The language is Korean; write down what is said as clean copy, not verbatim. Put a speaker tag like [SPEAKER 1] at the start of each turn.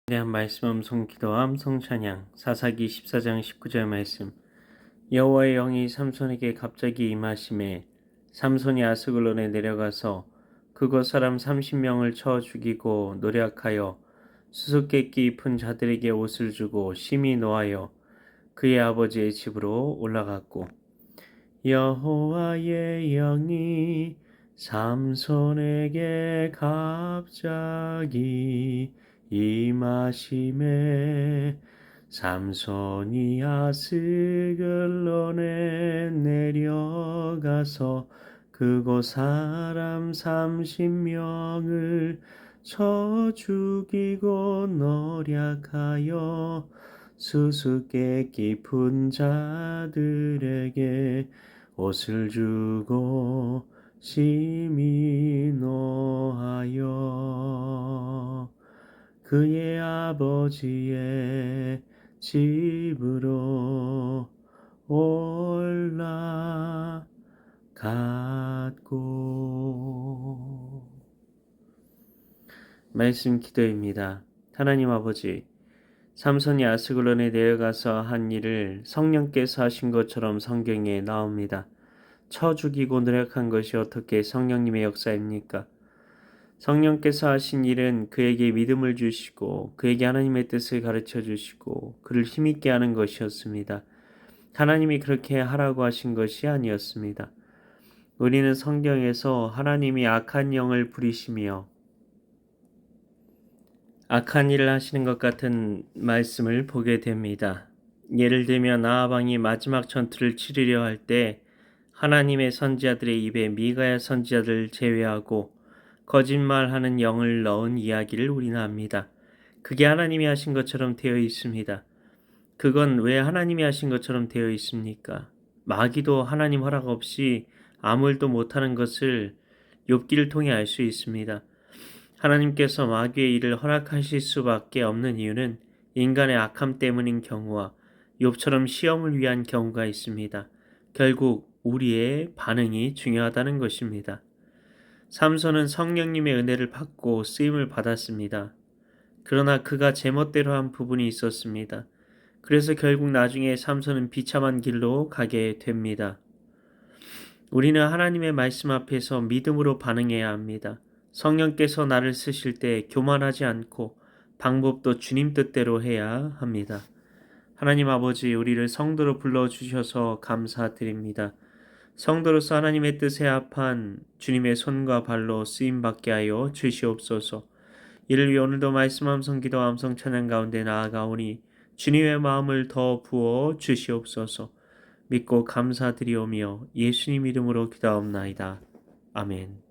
[SPEAKER 1] 대한 말씀 암송 기도함 성찬양 사사기 14장 19절 말씀. 여호와의 영이 삼손에게 갑자기 임하심에 삼손이 아스글론에 내려가서 그곳 사람 30명을 쳐 죽이고 노략하여 수수께끼 입은 자들에게 옷을 주고 심히 노하여 그의 아버지의 집으로 올라갔고, 여호와의 영이 삼손에게 갑자기 임하심에 삼손이 아스글론에 내려가서 그곳 사람 30명을 쳐 죽이고 노략하여 수수께끼 푼 자들에게 옷을 주고 심히 노하여 그의 아버지의 집으로 올라갔고. 말씀 기도입니다. 하나님 아버지, 삼손이 아스글론에 내려가서 한 일을 성령께서 하신 것처럼 성경에 나옵니다. 쳐 죽이고 노력한 것이 어떻게 성령님의 역사입니까? 성령께서 하신 일은 그에게 믿음을 주시고 그에게 하나님의 뜻을 가르쳐 주시고 그를 힘있게 하는 것이었습니다. 하나님이 그렇게 하라고 하신 것이 아니었습니다. 우리는 성경에서 하나님이 악한 영을 부리시며 악한 일을 하시는 것 같은 말씀을 보게 됩니다. 예를 들면 아하방이 마지막 전투를 치르려 할 때 하나님의 선지자들의 입에 미가야 선지자들을 제외하고 거짓말하는 영을 넣은 이야기를 우리는 압니다. 그게 하나님이 하신 것처럼 되어 있습니다. 그건 왜 하나님이 하신 것처럼 되어 있습니까? 마귀도 하나님 허락 없이 아무 일도 못하는 것을 욥기를 통해 알 수 있습니다. 하나님께서 마귀의 일을 허락하실 수밖에 없는 이유는 인간의 악함 때문인 경우와 욥처럼 시험을 위한 경우가 있습니다. 결국 우리의 반응이 중요하다는 것입니다. 삼손은 성령님의 은혜를 받고 쓰임을 받았습니다. 그러나 그가 제멋대로 한 부분이 있었습니다. 그래서 결국 나중에 삼손은 비참한 길로 가게 됩니다. 우리는 하나님의 말씀 앞에서 믿음으로 반응해야 합니다. 성령께서 나를 쓰실 때 교만하지 않고 방법도 주님 뜻대로 해야 합니다. 하나님 아버지, 우리를 성도로 불러주셔서 감사드립니다. 성도로서 하나님의 뜻에 합한 주님의 손과 발로 쓰임받게 하여 주시옵소서. 이를 위해 오늘도 말씀 암송 기도 암송 찬양 가운데 나아가오니 주님의 마음을 더 부어 주시옵소서. 믿고 감사드리오며 예수님 이름으로 기도하옵나이다. 아멘.